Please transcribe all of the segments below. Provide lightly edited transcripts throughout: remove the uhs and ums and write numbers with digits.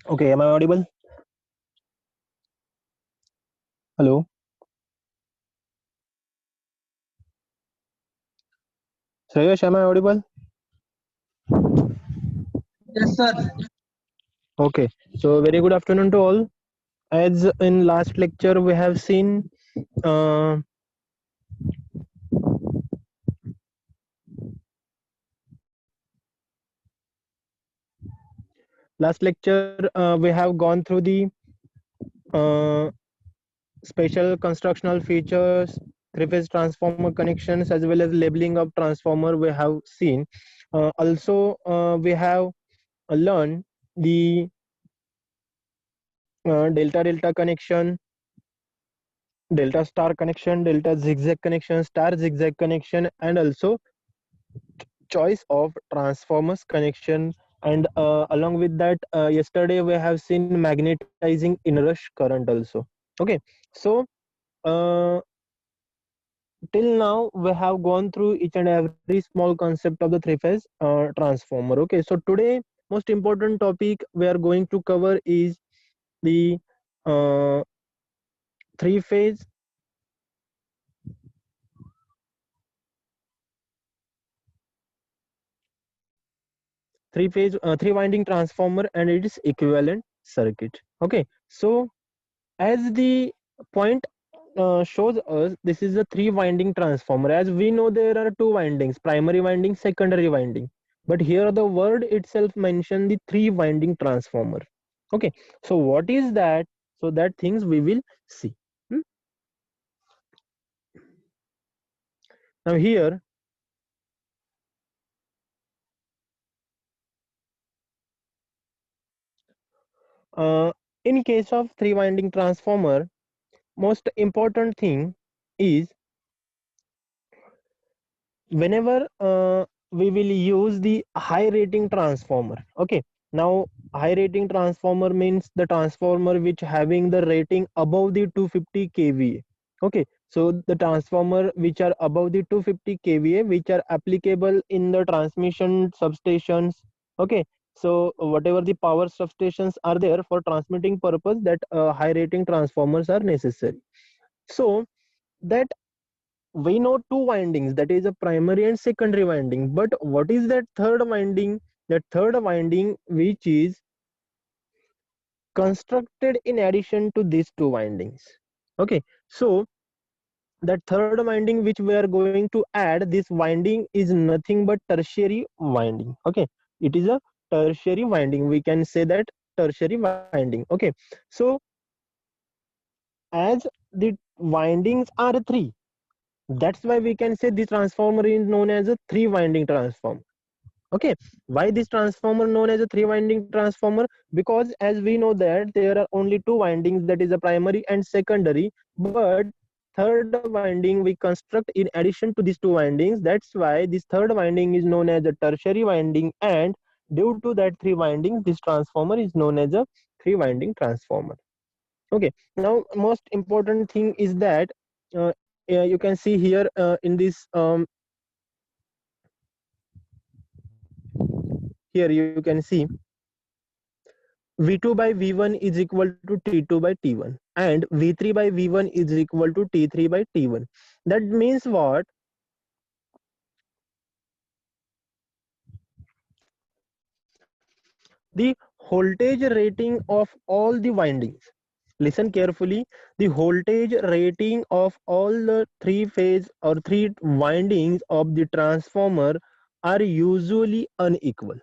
Okay, am I audible? Hello, Shreyash, am I audible? Yes, sir. Okay, so very good afternoon to all. As in last lecture, we have seen uh, last lecture we have gone through the uh, special constructional features, three-phase transformer connections, as well as labeling of transformer. We have seen. Also, we have learned the delta delta connection, delta star connection, delta zigzag connection, star zigzag connection, and also choice of transformers connection. And along with that, yesterday we have seen magnetizing inrush current also. Okay, so uh, till now we have gone through each and every small concept of the three phase transformer. Okay, so today most important topic we are going to cover is the uh, three phase three winding transformer and its equivalent circuit. Okay, so as the point shows us, this is a three winding transformer. As we know, there are two windings, primary winding, secondary winding, but here the word itself mention the three winding transformer. Okay, so what is that? So that things we will see. Hmm? Now here in case of three winding transformer, most important thing is whenever we will use the high rating transformer. Okay, now high rating transformer means the transformer which having the rating above the 250 kVA. Okay, so the transformer which are above the 250 kVA, which are applicable in the transmission substations. Okay, so whatever the power substations are there for transmitting purpose, that high rating transformers are necessary. So that we know two windings, that is a primary and secondary winding, but what is that third winding? That third winding which is constructed in addition to these two windings. Okay, so that third winding which we are going to add, this winding is nothing but tertiary winding. Okay, it is a tertiary winding, we can say that tertiary winding. Okay, so as the windings are three, that's why we can say this transformer is known as a three winding transformer. Okay, why this transformer known as a three winding transformer? Because as we know that there are only two windings, that is a primary and secondary, but third winding we construct in addition to these two windings. That's why this third winding is known as a tertiary winding, and due to that three windings, this transformer is known as a three winding transformer. Okay, now most important thing is that you can see here in this here you can see V2 by V1 is equal to T2 by T1, and V3 by V1 is equal to T3 by T1. That means what? The voltage rating of all the windings. Listen carefully. The voltage rating of all the three phase or three windings of the transformer are usually unequal.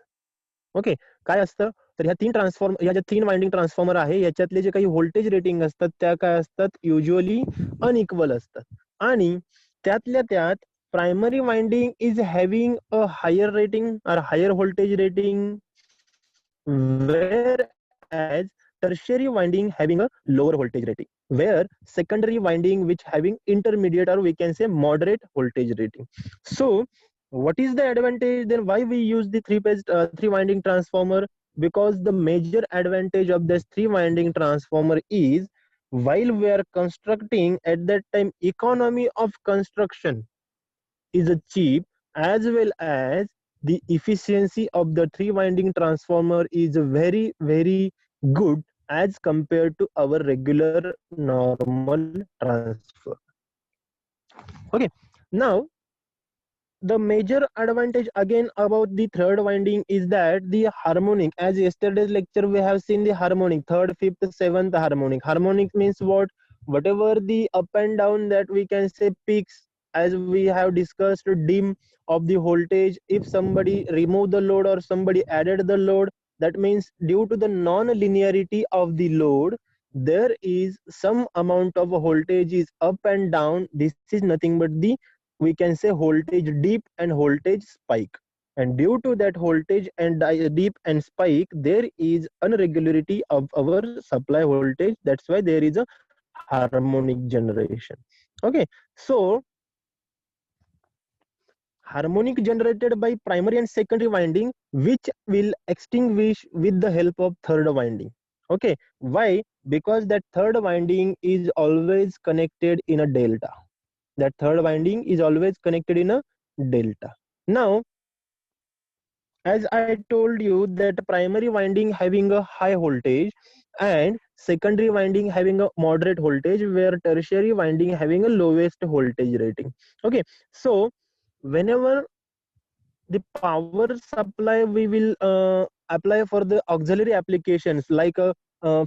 Okay, काय असतं तर ह्या तीन transform ह्या ज्या तीन winding transformer आहे याच्यातले जे काही व्होल्टेज रेटिंग असतात त्या काय असतात युजली अनइक्वल असतात आणि त्यातल्या त्यात primary winding is having a higher rating और higher voltage rating whereas tertiary winding having a lower voltage rating, where secondary winding which having intermediate or we can say moderate voltage rating. So what is the advantage then? Why we use the three winding transformer? Because the major advantage of this three winding transformer is, while we are constructing at that time, economy of construction is cheap, as well as the efficiency of the three winding transformer is very good as compared to our regular normal transfer. Okay, now the major advantage again about the third winding is that the harmonic, as yesterday's lecture we have seen the harmonic, third, fifth, seventh harmonic. Harmonic means what? Whatever the up and down, that we can say peaks, as we have discussed, dim of the voltage. If somebody remove the load or somebody added the load, that means due to the non-linearity of the load, there is some amount of voltage is up and down. This is nothing but the, we can say, voltage dip and voltage spike, and due to that voltage and dip and spike, there is irregularity of our supply voltage. That's why there is a harmonic generation. Okay, so harmonic generated by primary and secondary winding, which will extinguish with the help of third winding. Okay, why? Because that third winding is always connected in a delta. That third winding is always connected in a delta. Now, as I told you, that primary winding having a high voltage and secondary winding having a moderate voltage, where tertiary winding having a lowest voltage rating. Okay, so whenever the power supply we will apply for the auxiliary applications like a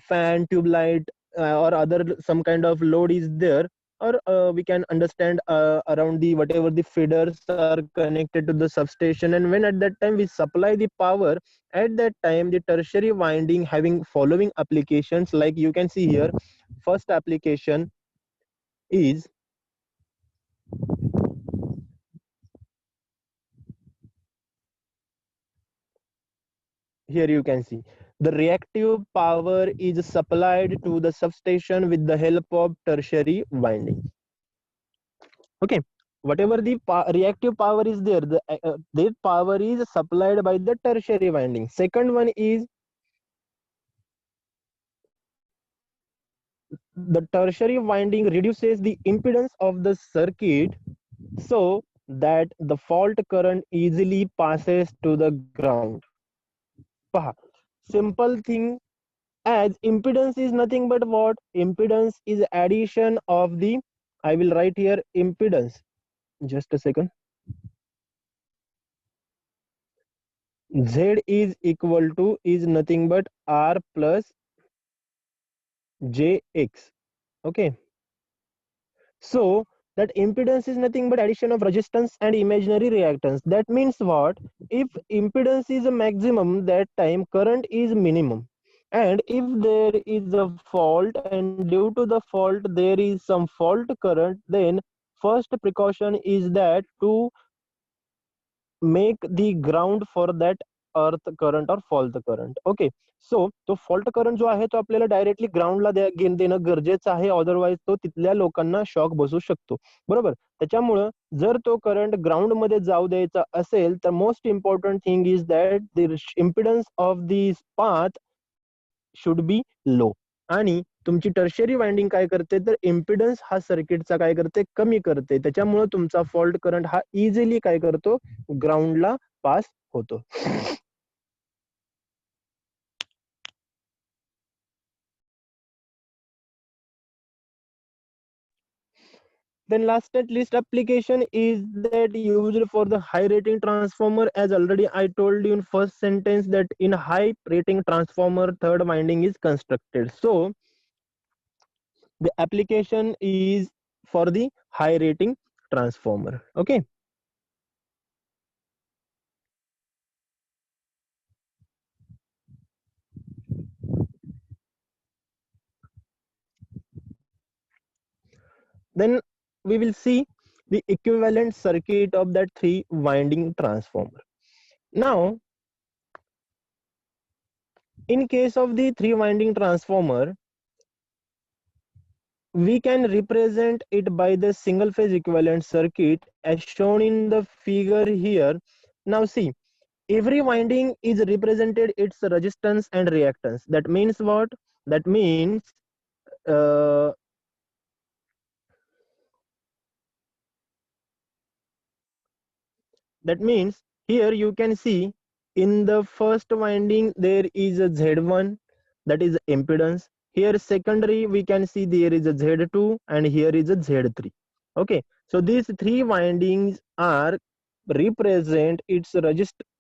fan, tube light, or other some kind of load is there, or we can understand around the whatever the feeders are connected to the substation, and when at that time we supply the power, at that time the tertiary winding having following applications, like you can see here. First application is, here you can see, the reactive power is supplied to the substation with the help of tertiary winding. Okay, whatever the reactive power is there, that power is supplied by the tertiary winding. Second one is the tertiary winding reduces the impedance of the circuit so that the fault current easily passes to the ground. Paha, simple thing, as impedance is nothing but what? Impedance is addition of the, I will write here impedance, just a second. Z is equal to, is nothing but R plus JX. Okay, so that impedance is nothing but addition of resistance and imaginary reactance. That means what? If impedance is a maximum, that time current is minimum. And if there is a fault and due to the fault there is some fault current, then first precaution is that to make the ground for that earth current और fault current. Okay, सो तो fault current जो आहे तो आपल्याला directly ग्राउंडला देणं गरजेचं आहे, अदरवाईज तो तिथल्या लोकांना शॉक बसू शकतो. बरोबर, त्याच्यामुळं जर तो करंट ग्राउंड मध्ये जाऊ द्यायचा असेल तर most important thing is that the impedance of this path should be low. आणि तुमची टर्शरी वाइंडिंग काय करते तर इम्पिडन्स हा सर्किटचा काय करते, कमी करते. त्याच्यामुळे तुमचा फॉल्ट करंट हा इझिली काय करतो, ग्राउंडला पास होतो. Then last but least application is that used for the high rating transformer. As already I told you in first sentence that in high rating transformer third winding is constructed. So the application is for the high rating transformer. Okay. Then we will see the equivalent circuit of that three winding transformer. Now, in case of the three winding transformer, we can represent it by the single phase equivalent circuit as shown in the figure here. Now see, every winding is represented its resistance and reactance. That means what? That means uh, here you can see in the first winding there is a Z1, that is impedance. Here secondary, we can see there is a Z2 and here is a Z3. Okay, so these three windings are represent its resistance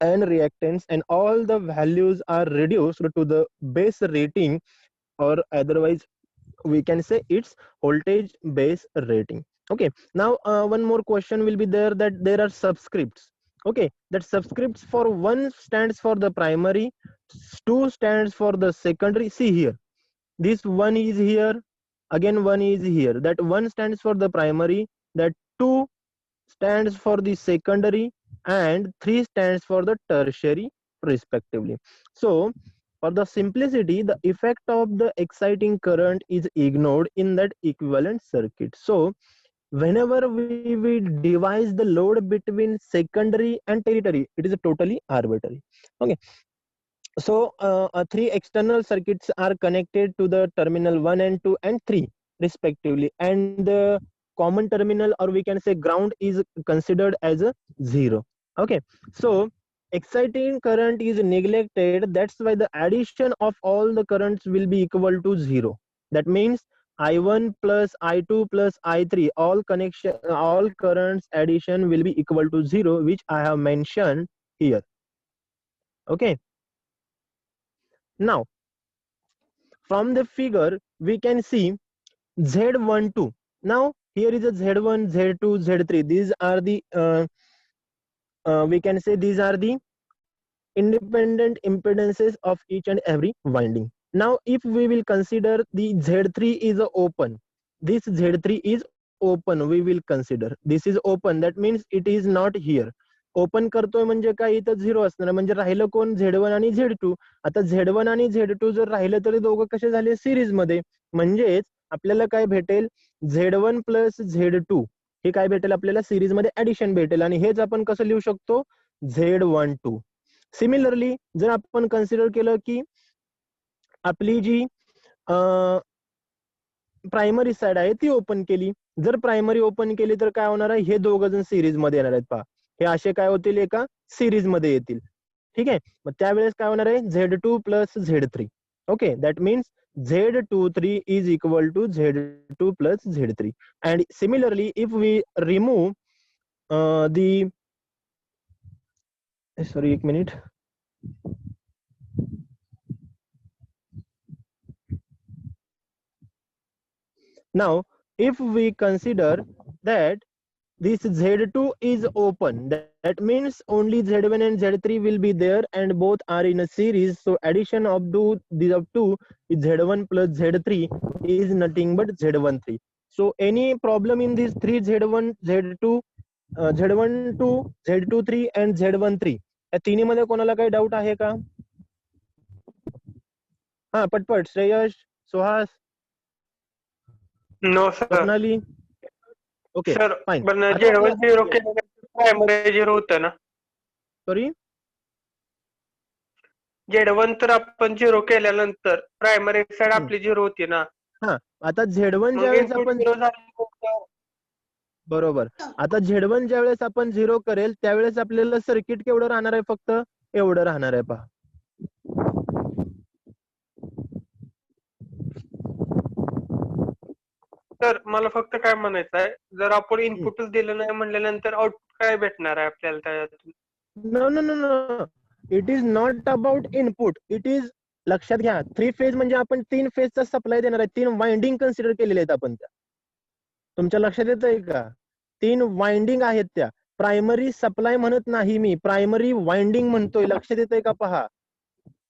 and reactance, and all the values are reduced to the base rating, or otherwise we can say it's voltage base rating. Okay, now one more question will be there, that there are subscripts. Okay, that subscripts for one stands for the primary, two stands for the secondary. See here, this one is here, again one is here, that one stands for the primary, that two stands for the secondary, and 3 stands for the tertiary respectively. So for the simplicity, the effect of the exciting current is ignored in that equivalent circuit. So whenever we devise the load between secondary and tertiary, it is totally arbitrary. Okay, so three external circuits are connected to the terminal 1 and 2 and 3 respectively, and the common terminal, or we can say ground, is considered as a 0. Okay, so exciting current is neglected, that's why the addition of all the currents will be equal to 0. That means I1 plus I2 plus I3, all currents addition will be equal to 0, which I have mentioned here. Okay, now from the figure we can see Z12. Now here is a Z1, Z2, Z3. These are the we can say these are the independent impedances of each and every winding. Now if we will consider the Z3 is open, this Z3 is open, we will consider this is open, that means it is not here. Open करतोय म्हणजे काय, इथं zero असणार, म्हणजे राहिलं कोण, Z1 आणि Z2. आता Z1 आणि Z2 जर राहिलं तरी दोघं कसे झाले, सिरीज मध्ये, म्हणजेच आपल्याला काय भेटेल, Z1 प्लस Z2 हे काय भेटेल आपल्याला, सिरीज मध्ये ऍडिशन भेटेल, आणि हेच आपण कसं लिहू शकतो, Z12. सिमिलरली जर आपण कन्सिडर केलं की आपली जी प्रायमरी साइड आहे ती ओपन केली, जर प्रायमरी ओपन केली तर काय होणार आहे, हे दोघ जण सिरीज मध्ये येणार आहेत. पहा, हे असे काय होतील, एका सिरीज मध्ये येतील. ठीक आहे, मग त्यावेळेस काय होणार आहे, Z2 plus Z3. Okay, that means Z23 is equal to Z2 plus Z3. And similarly, if we remove sorry, एक minute. Now, if we consider that this Z2 is open, that means only Z1 and Z3 will be there and both are in a series. So addition of these two is Z1 plus Z3 is nothing but Z13. So any problem in these three, Z1, Z2, Z12, Z23 and Z13, या तिन्ही मध्ये कोणाला काही doubt आहे का? हा, पटपट, Shreyash, Suhas, no sir. Swapnali. Okay, sir fine. पण Z1 0 केल्यानंतर प्रायमरी 0 होतं ना. सॉरी, Z1 तर आपण 0 केल्यानंतर प्रायमरी साइड आपली 0 होती ना. हा, आता Z1 मग ज्यावेळेस इनपुट आपण 0 झालं. बरोबर, आता Z1 ज्यावेळेस आपण 0 करेल त्यावेळेस आपल्याला सर्किट केवढं राहणार आहे, फक्त एवढं राहणार आहे. पहा, तर मला फक्त काय म्हणायचं आहे, जर आपण इनपुटच दिलं नाही म्हणल्यानंतर आउटपुट काय भेटणार आहे आपल्याला त्यातून? No no no no, it is not about input, it is, लक्षात घ्या, 3 फेज म्हणजे आपण 3 फेजचा सप्लाय देणार आहे, 3 वाइंडिंग कन्सिडर केलेले आहेत आपण. त्या तुमच्या लक्षात येत आहे का, 3 वाइंडिंग आहेत. त्या प्रायमरी सप्लाय म्हणत नाही मी, प्रायमरी वाइंडिंग म्हणतोय. लक्षात येत आहे का? पहा,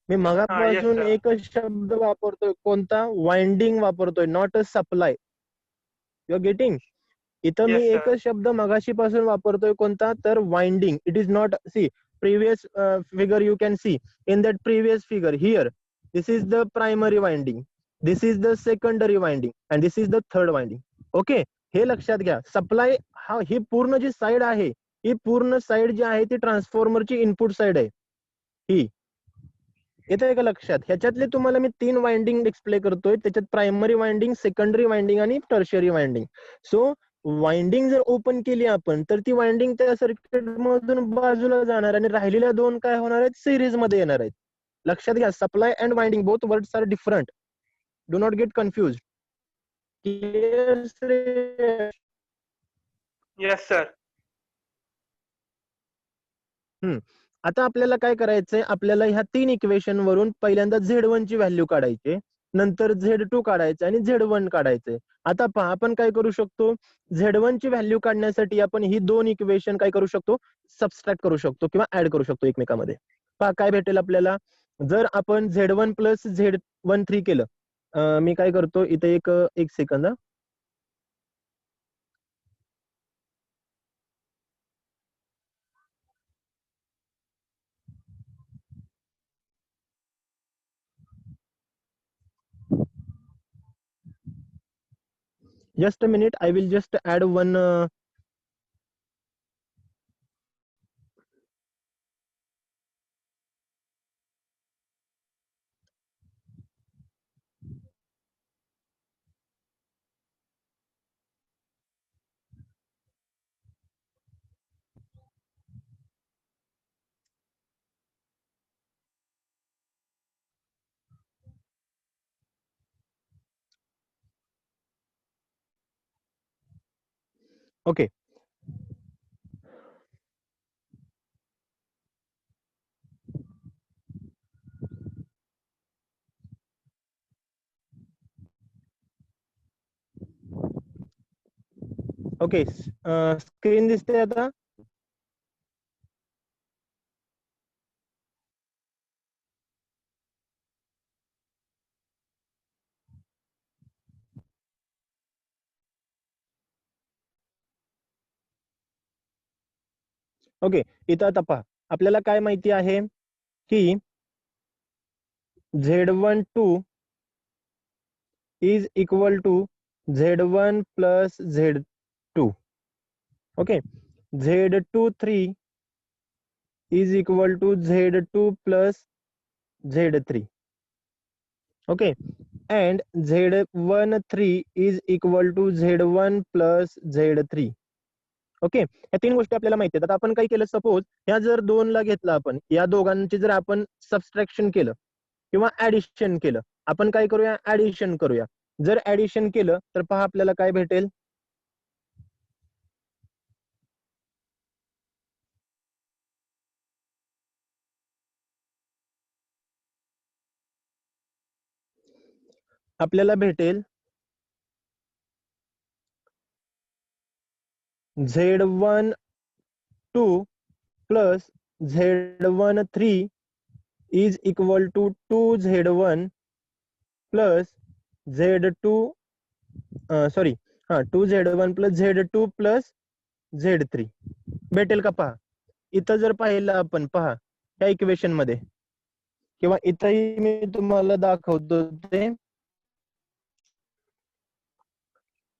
मी मगापासून एकच शब्द वापरतोय, कोणता, वाइंडिंग वापरतोय, not a supply. You are getting? इथं मी एकच शब्द मगाशी पासून वापरतोय, कोणता, तर winding. It is not, see previous figure you can see, in that previous figure here, this is the primary winding, this is the secondary winding and this is the third winding. Okay, हे लक्षात घ्या. Supply हा, ही पूर्ण जी side आहे, ही पूर्ण side जी आहे ती ट्रान्सफॉर्मरची इनपुट साइड आहे. ही येते का लक्षात? ह्याच्यातले तुम्हाला मी 3 वाइंडिंग डिस्प्ले करतोय, त्याच्यात प्रायमरी वाइंडिंग, सेकंडरी वाइंडिंग आणि टर्शियरी वाइंडिंग. सो वाइंडिंग जर ओपन केली आपण तर ती वाइंडिंग त्या सर्किट मधून बाजूला जाणार आणि राहिलेल्या 2 काय होणार आहेत, सिरीज मध्ये येणार आहेत. लक्षात घ्या, supply and winding both words are different. Do not get confuse. Yes sir. आता आपल्याला काय करायचंय, आपल्याला ह्या 3 इक्वेशन वरून पहिल्यांदा Z1 ची व्हॅल्यू काढायची, नंतर Z2 काढायचं आणि Z1 काढायचंय. आता पहा, आपण काय करू शकतो, Z1 ची व्हॅल्यू काढण्यासाठी आपण ही 2 इक्वेशन काय करू शकतो, सबस्ट्रॅक्ट करू शकतो किंवा ऍड करू शकतो एकमेकांमध्ये. पहा काय भेटेल आपल्याला, जर आपण Z1 प्लस Z13 केलं, मी काय करतो इथे एक second. Just a minute, I will just add one. Okay. Okay, screen दिसते आता. ओके, इथं आता पहा, आपल्याला काय माहिती आहे की Z12 is equal to Z1 plus Z2. Okay, Z23 is equal to Z2 plus Z3. Okay, and Z13 is equal to Z1 plus Z3. Okay, या 3 गोष्टी आपल्याला माहिती आहेत. आता आपण काय केलं, सपोज या जर 2 ला घेतलं आपण, या दोघांची जर आपण सबस्ट्रॅक्शन केलं किंवा ऍडिशन केलं, आपण काय करूया, ऍडिशन करूया. जर ऍडिशन केलं तर पहा आपल्याला काय भेटेल, आपल्याला भेटेल Z12 plus Z13 is equal to 2Z1 plus Z2 2Z1 plus Z2 plus Z3 भेटेल का. पहा इथं जर पाहिलं आपण, पहा त्या इक्वेशन मध्ये किंवा इथंही मी तुम्हाला दाखवतो ते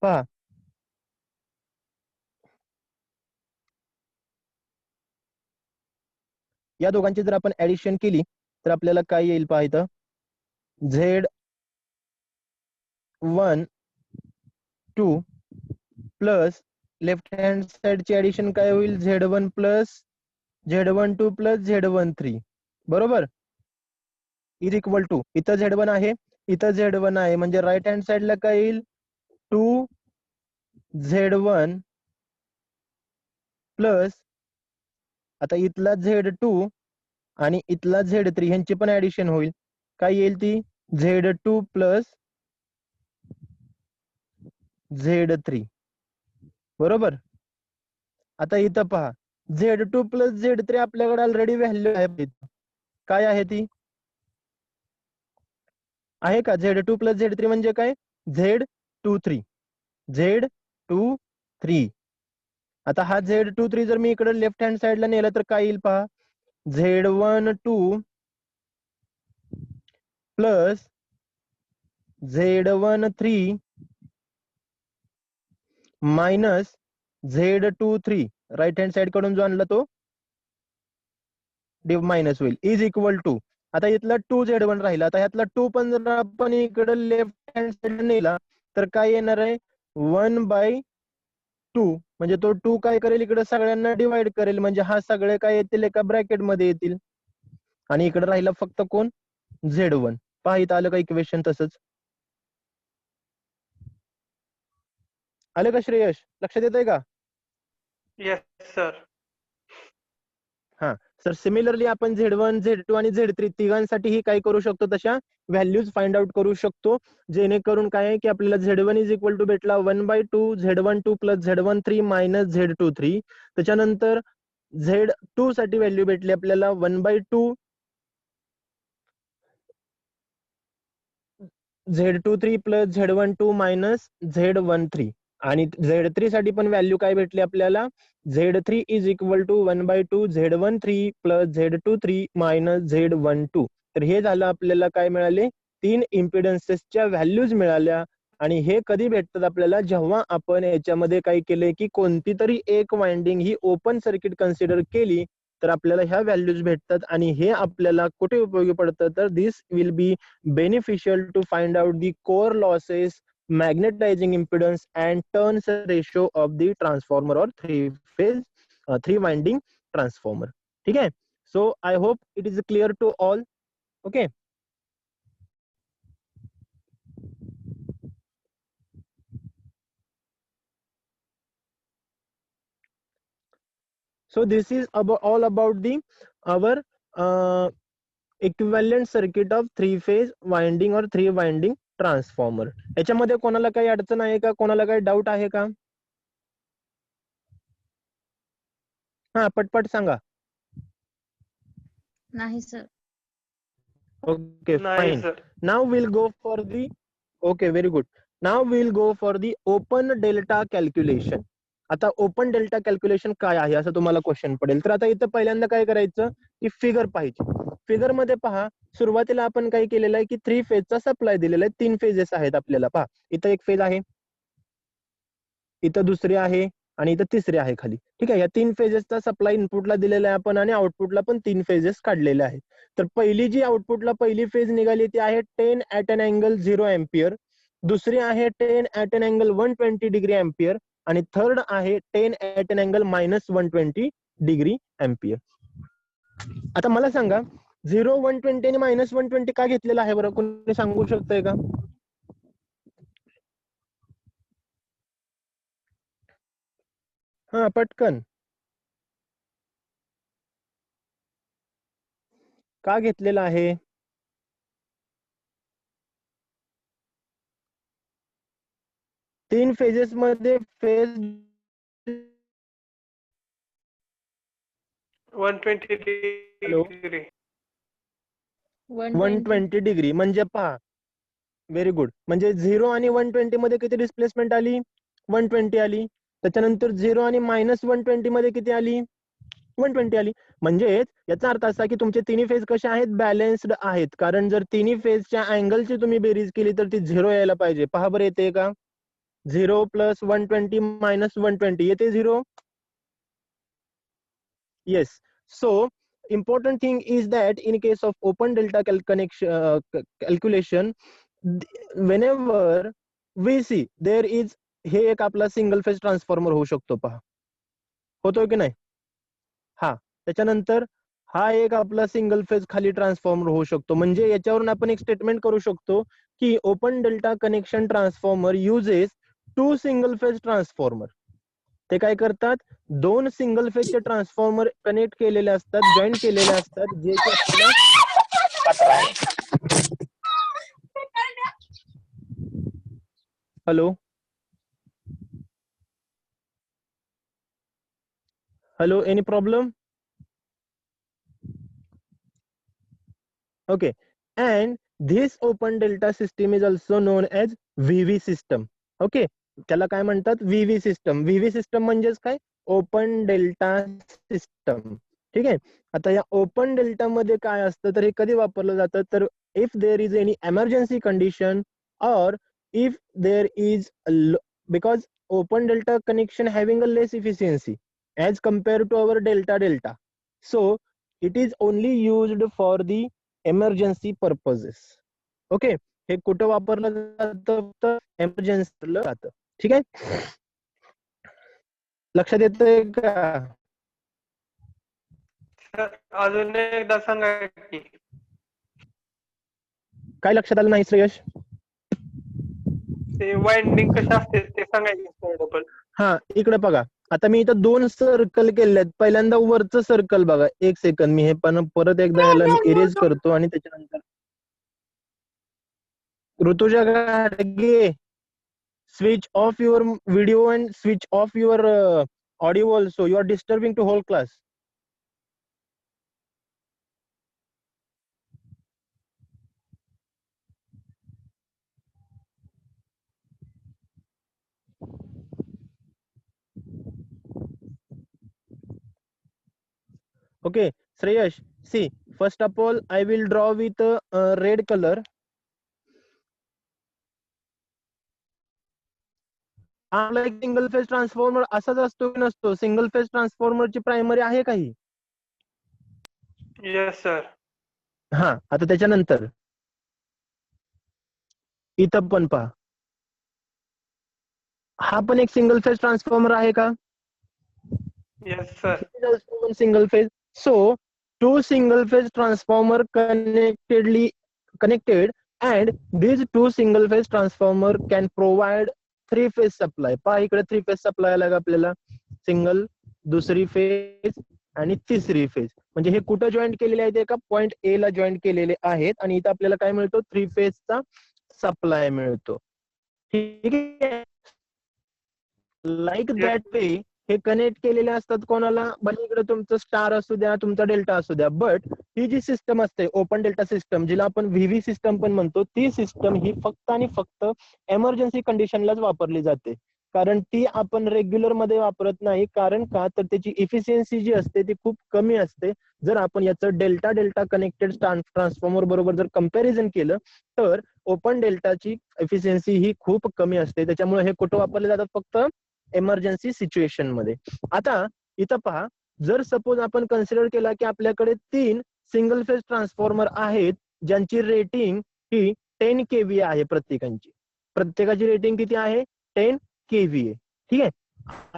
पहा, या दोघांची जर आपण ऍडिशन केली तर आपल्याला काय येईल, पहा इथं Z12 प्लस लेफ्ट हँड साइडची ऍडिशन काय होईल, Z1 plus Z12 plus Z13 बरोबर, इज इक्वल टू, इथं Z1 आहे, इथं Z1 आहे, म्हणजे राईट हँड साइडला काय येईल, 2Z1 प्लस, आता इथला Z2 आणि इथला Z3 ह्यांची पण ऍडिशन होईल, काय येईल ती Z2 प्लस Z3 बरोबर. आता इथं पहा, Z2 प्लस Z3 आपल्याकडे ऑलरेडी व्हॅल्यू आहे, काय आहे ती, आहे का, Z2 प्लस Z3 म्हणजे काय, Z23 Z23. आता हा Z23 जर मी इकडे लेफ्ट हँड साइडला नेला तर काय येईल, पहा Z12 plus Z13 minus Z23, right hand side कडून जो आणला तो मायनस होईल, इज इक्वल टू, आता इथला 2Z1 राहिला, आता ह्यातला 2 पण जर आपण इकडे लेफ्ट हँड साइड नेला तर काय येणार आहे, 1/2, म्हणजे तो 2 काय करेल, इकडे सगळ्यांना डिवाइड करेल, म्हणजे हा सगळे काय येतील एका ब्रॅकेट मध्ये येतील. आणि इकडे राहिलं फक्त कोण, Z1. पहा इथं आलं का इक्वेशन तसंच. आलं का श्रेयश, लक्षात येतंय का? Yes sir. हा सर, सिमिलरली आपण Z1, Z2 आणि Z3 तिघांसाठीही काय करू शकतो, तशा व्हॅल्यूज फाइंड आउट करू शकतो, जेणेकरून काय आहे की आपल्याला Z1 इज इक्वल टू भेटला 1/2 Z12 plus Z13 minus Z23. त्याच्यानंतर Z2 साठी व्हॅल्यू भेटली आपल्याला 1/2 Z23 plus Z12 minus Z13. आणि Z3 साठी पण व्हॅल्यू काय भेटली आपल्याला, Z3 is equal to 1/2 Z13 plus Z23 minus Z12. तर हे झालं आपल्याला काय मिळाले, 3 इम्पिडन्सेसच्या व्हॅल्यूज मिळाल्या. आणि हे कधी भेटतात आपल्याला, जेव्हा आपण याच्यामध्ये काय केले की कोणती तरी एक वाइंडिंग ही ओपन सर्किट कन्सिडर केली, तर आपल्याला ह्या व्हॅल्यूज भेटतात. आणि हे आपल्याला कुठे उपयोगी पडतं, तर this will be beneficial to find out the core losses, magnetizing impedance and turns ratio of the transformer or three winding transformer. ठीक है, so I hope it is clear to all. Okay. So this is all about the our equivalent circuit of three phase winding or three winding transformer. याच्यामध्ये कोणाला काही अडचण आहे का, कोणाला काही डाऊट आहे का? हा पटपट सांगा. नाही सर. Okay, नाही fine. Sir. Now we'll go for the, okay, very good. Now we'll go for the open delta calculation. आता ओपन डेल्टा कॅल्क्युलेशन काय आहे असं तुम्हाला क्वेश्चन पडेल. तर आता इथं पहिल्यांदा काय करायचं की फिगर पाहिजे. फिगर मध्ये पहा, सुरुवातीला आपण काय केलेलं आहे की 3 फेजचा सप्लाय दिलेला आहे. 3 फेजेस आहेत आपल्याला. पहा इथं एक फेज आहे, इथं दुसरी आहे आणि इथं तिसरी आहे खाली. ठीक आहे, या 3 फेजेसचा सप्लाय इनपुटला दिलेला आहे आपण आणि आउटपुटला पण 3 फेजेस काढलेले आहेत. तर पहिली जी आउटपुटला पहिली फेज निघाली ती आहे 10 ऍट अन अँगल 0 एम्पियर, दुसरी आहे 10 at on angle 120 degree ampere आणि थर्ड आहे 10 at on angle minus 120 degree ampere. आता मला सांगा 0, 120 आणि मायनस 120 का घेतलेला आहे बरं, कोणी सांगू शकतंय का? हा पटकन, का घेतलेला आहे? तीन फेजेस मध्ये फेज 120 डिग्री. 120 डिग्री म्हणजे पहा, व्हेरी गुड. म्हणजे 0 आणि 120 मध्ये किती डिस्प्लेसमेंट आली, 120 आली. त्याच्यानंतर 0 आणि मायनस 120 मध्ये किती आली, 120 आली. म्हणजेच याचा अर्थ असा की तुमचे तिन्ही फेज कसे आहेत, बॅलन्स्ड आहेत. कारण जर तिन्ही फेजच्या अँगलची तुम्ही बेरीज केली तर ती 0 यायला पाहिजे. पहा बरं येते का, 0 प्लस 120 मायनस 120 येते 0. Yes. So important thing is that in case of open delta calculation, whenever we see there is, हे एक आपला सिंगल फेज ट्रान्सफॉर्मर होऊ शकतो. पहा होतोय की नाही. हा त्याच्यानंतर हा एक आपला सिंगल फेज खाली ट्रान्सफॉर्मर होऊ शकतो. म्हणजे याच्यावरून आपण एक स्टेटमेंट करू शकतो की open delta connection transformer uses 2 single phase transformer. ते काय करतात, 2 सिंगल फेजचे ट्रान्सफॉर्मर कनेक्ट केलेले असतात, जॉईन केलेले असतात, जे की आपल्याला hello hello, any problem? Okay, and this open delta system is also known as VV system. Okay, त्याला काय म्हणतात, VV system. VV system म्हणजेच काय, ओपन डेल्टा सिस्टम. ठीक आहे. आता या ओपन डेल्टा मध्ये काय असतं, तर हे कधी वापरलं जातं, तर if there is any emergency condition और if there is, because open delta connection having a less efficiency as compared to our delta delta, so it is only used for the emergency purposes. Okay, हे कुठं वापरलं जातं, तर emergency जातं. ठीक आहे, लक्षात येतंय का? सर अजून एकदा सांगा की. काय लक्षात आलं नाही श्रेयश? ते वाइंडिंग कशा असते ते सांगायचे सर डबल. हा इकडे बघा, आता मी इथं 2 सर्कल केले आहेत. पहिल्यांदा वरचं सर्कल बघा, 1 सेकंद मी हे पण परत एकदा ह्याला मी इरेज करतो आणि त्याच्यानंतर Rutuja घाटगे, switch off your video and switch off your audio also. You are disturbing to whole class. Okay, Shreyash, see, first of all, I will draw with red color. आपला एक single phase transformer असाच असतो की नसतो? Single phase ट्रान्सफॉर्मरची primary आहे काही? Yes sir. हा, आता त्याच्यानंतर इथं पण पहा, हा पण एक सिंगल फेज ट्रान्सफॉर्मर आहे का? Yes sir. It is also one single phase. So, two single phase transformer connected, and these two single phase transformer can provide three phase supply. पहा इकडे थ्री फेज सप्लाय आला आपल्याला, single, दुसरी phase आणि तिसरी phase. म्हणजे हे कुठं joint केलेले आहेत? एका पॉइंट ए ला जॉईंट केलेले आहेत आणि इथं आपल्याला काय मिळतो? थ्री फेजचा सप्लाय मिळतो. ठीक आहे, लाईक दॅट वे हे कनेक्ट केलेले असतात कोणाला? भले इकडे तुमचं स्टार असू द्या, तुमचा डेल्टा असू द्या, बट ही जी सिस्टम असते ओपन डेल्टा सिस्टम, जिला आपण व्हीव्ही सिस्टम पण म्हणतो, ती सिस्टम ही फक्त आणि फक्त एमर्जन्सी कंडिशनलाच वापरली जाते. कारण ती आपण रेग्युलर मध्ये वापरत नाही. कारण का? तर त्याची इफिशियन्सी जी असते ती खूप कमी असते. जर आपण याचं डेल्टा डेल्टा कनेक्टेड ट्रान्सफॉर्मर बरोबर जर कंपॅरिझन केलं तर ओपन डेल्टाची एफिशियन्सी ही खूप कमी असते. त्याच्यामुळे हे कुठं वापरले जातात? फक्त एमर्जन्सी सिच्युएशन मध्ये. आता इथं पहा, जर सपोज आपण कन्सिडर केला की आपल्याकडे 3 सिंगल फेज ट्रान्सफॉर्मर आहेत ज्यांची रेटिंग ही 10 kVA आहे. प्रत्येकाची रेटिंग किती आहे? 10 kVA. ठीक आहे,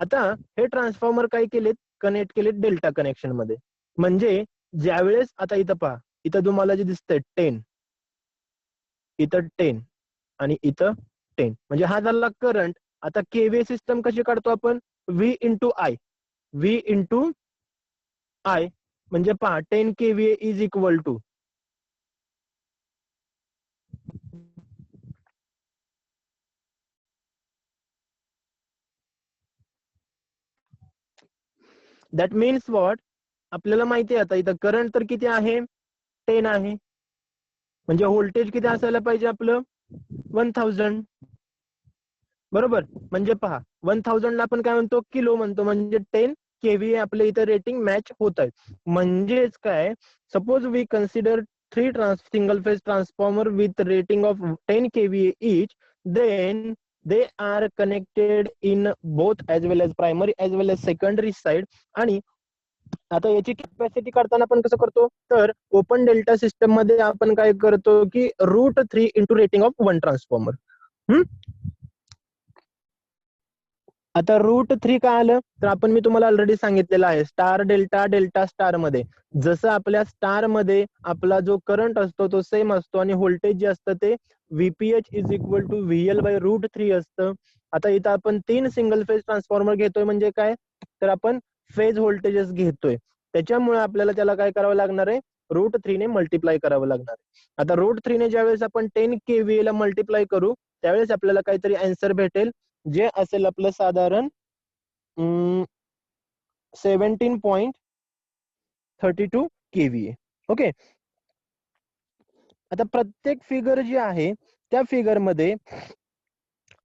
आता हे ट्रान्सफॉर्मर काय केलेत? कनेक्ट केलेत डेल्टा कनेक्शन मध्ये. म्हणजे ज्यावेळेस, आता इथं पहा, इथं तुम्हाला जे दिसतंय 10, इथं 10 आणि इथं 10, म्हणजे हा झाला करंट. आता केव्हीए सिस्टम कशी काढतो आपण? V into I. V into I म्हणजे पहा, 10 kVA is equal to, that means what? आपल्याला माहिती आहे आता इथं करंट तर किती आहे? 10 आहे. म्हणजे व्होल्टेज किती असायला पाहिजे आपलं? 1000. बरोबर? म्हणजे पहा, 1000 ला आपण काय म्हणतो? किलो म्हणतो. म्हणजे 10 kVA आपल्या इथं रेटिंग मॅच होत आहे. म्हणजेच काय, suppose we consider 3 single phase transformer with rating of 10 kVA each, then they are connected in both as well as primary as well as secondary side. आणि आता याची कॅपॅसिटी काढताना आपण कसं करतो? तर ओपन डेल्टा सिस्टम मध्ये आपण काय करतो की √3 इंटू रेटिंग ऑफ 1 ट्रान्सफॉर्मर. आता √3 का आलं? तर आपण, मी तुम्हाला ऑलरेडी सांगितलेलं आहे, स्टार डेल्टा डेल्टा स्टार मध्ये जसं आपल्या स्टार मध्ये आपला जो करंट असतो तो सेम असतो आणि व्होल्टेज जे असतं ते VPH is equal to VL by √3 असतं. आता इथं आपण 3 सिंगल फेज ट्रान्सफॉर्मर घेतोय म्हणजे काय? तर आपण फेज व्होल्टेजेस घेतोय. त्याच्यामुळे आपल्याला त्याला काय करावं लागणार आहे? √3 ने मल्टिप्लाय करावं लागणार आहे. आता √3 ने ज्यावेळेस आपण 10 kVA ला मल्टिप्लाय करू त्यावेळेस आपल्याला काहीतरी आन्सर भेटेल, जे असेल आपलं साधारण 17.32 kVA. ओके, आता प्रत्येक फिगर जी आहे त्या फिगर मध्ये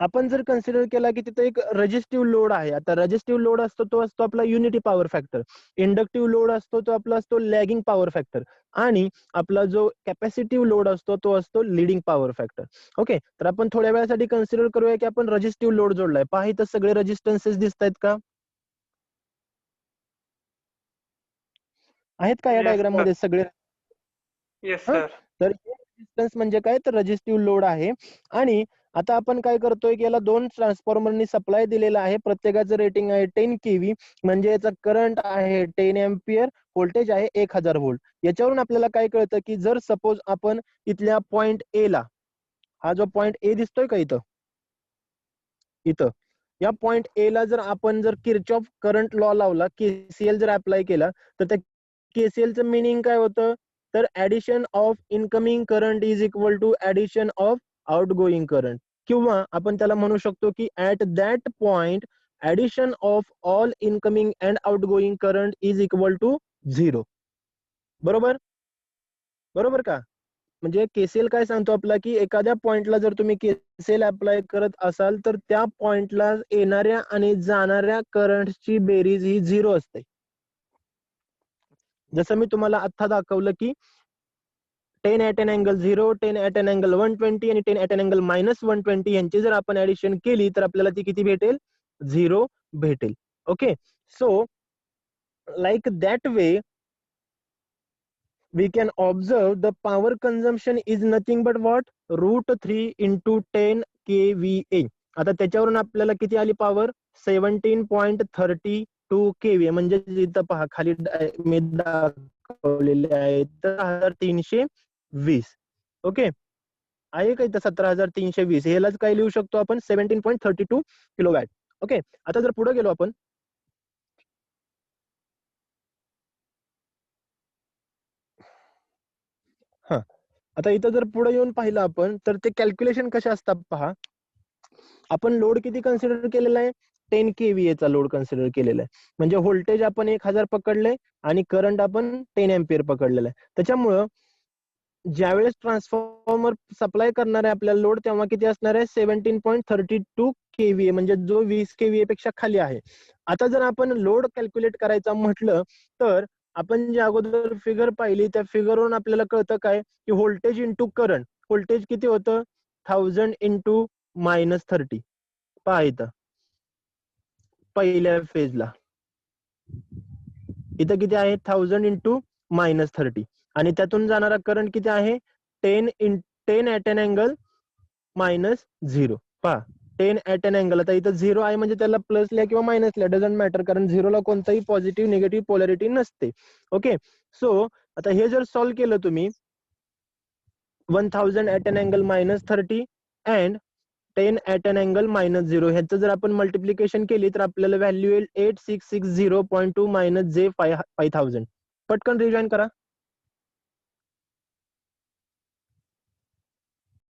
आपण जर कन्सिडर केला की तिथे एक रेजिस्टिव्ह लोड आहे. आता रेजिस्टिव्ह लोड असतो तो असतो आपला unity power factor. Inductive load असतो तो आपला असतो लॅगिंग पॉवर फॅक्टर. आणि आपला जो कॅपॅसिटिव्ह लोड असतो तो असतो लिडिंग पॉवर फॅक्टर. ओके, तर आपण थोड्या वेळासाठी कन्सिडर करूया की आपण रेजिस्टिव्ह लोड जोडलाय. पहा इथं सगळे रेजिस्टन्सेस दिसत आहेत का? आहेत का या येस डायग्राम सर. मध्ये सगळे? येस हा, सर. तर रेजिस्टन्स म्हणजे काय? तर रेजिस्टिव्ह लोड आहे. आणि आता आपण काय करतोय की याला दोन ट्रान्सफॉर्मरनी सप्लाय दिलेला आहे, प्रत्येकाचं रेटिंग आहे 10 kV, म्हणजे याचा करंट आहे 10 एम्पियर, व्होल्टेज आहे 1000 व्होल्ट. याच्यावरून आपल्याला काय कळतं की जर सपोज आपण इथल्या पॉइंट ए ला, हा जो पॉइंट ए दिसतोय का इथं, या पॉइंट ए ला जर आपण जर किर्चॉफ करंट लॉ लावला, केसीएल जर अप्लाय केला, तर त्या केसीएलचं मिनिंग काय होतं, तर addition of incoming current is equal to addition of outgoing current, किंवा आपण त्याला म्हणू शकतो की at that point addition of all incoming and outgoing current is equal to 0. बरोबर बरोबर का? म्हणजे केसीएल काय सांगतो आपला की एखाद्या पॉइंटला जर तुम्ही केसीएल अप्लाय करत असाल तर त्या पॉइंटला येणाऱ्या आणि जाणाऱ्या करंटची बेरीज ही 0 असते. जसं मी तुम्हाला आता दाखवलं की 10 at an angle 0, 10 at an angle 120 आणि 10 at an angle -120 यांची जर आपण ऍडिशन केली तर आपल्याला ती किती भेटेल, 0 भेटेल. Okay, so like that way we can observe the power consumption is nothing but what, √3 into 10 kVA. आता त्याच्यावरून आपल्याला किती आली पॉवर, 17.32 kVA, म्हणजे इथं पहा खाली मी दाखवलेले आहे 17,320. ओके, आहे का इथं 17,320, ह्यालाच काय लिहू शकतो आपण, 17.32 किलोवॅट. ओके, आता जर पुढे गेलो आपण, हा आता इथं जर पुढे येऊन पाहिलं आपण तर ते कॅल्क्युलेशन कसे असतात पहा. आपण लोड किती कन्सिडर केलेला आहे, 10 kVA चा लोड कन्सिडर केलेला आहे, म्हणजे व्होल्टेज आपण 1000 पकडले आणि करंट आपण 10 एम्पियर पकडलेला आहे. त्याच्यामुळं ज्यावेळेस ट्रान्सफॉर्मर सप्लाय करणार आहे आपल्याला लोड, तेव्हा किती असणार आहे, 17.32 kVA, म्हणजे जो 20 kVA पेक्षा खाली आहे. आता जर आपण लोड कॅल्क्युलेट करायचा म्हटलं तर आपण जी अगोदर फिगर पाहिली त्या फिगरवरून आपल्याला कळतं काय की व्होल्टेज इंटू करंट, व्होल्टेज किती होतं, 1000 इंटू -30. पहा इथं पहिल्या फेजला इथं किती आहे, 1000 इंटू -30, आणि त्यातून जाणारा करंट किती आहे, 10 ऍट एन अँगल -0. पहा 10 ऍट एन अँगल, आता इथं 0 आहे म्हणजे त्याला प्लस लिहा किंवा मायनस लिहा, डझंट मॅटर, कारण 0 ला कोणताही पॉझिटिव्ह निगेटिव्ह पोलॅरिटी नसते. ओके, सो आता हे जर सॉल्व्ह केलं तुम्ही, 1000 at an angle -30 and 10 at an angle -0, ह्याचं जर आपण मल्टिप्लिकेशन केली तर आपल्याला व्हॅल्यू येईल 8660.2 - J5000. पटकन रिजॉईन करा.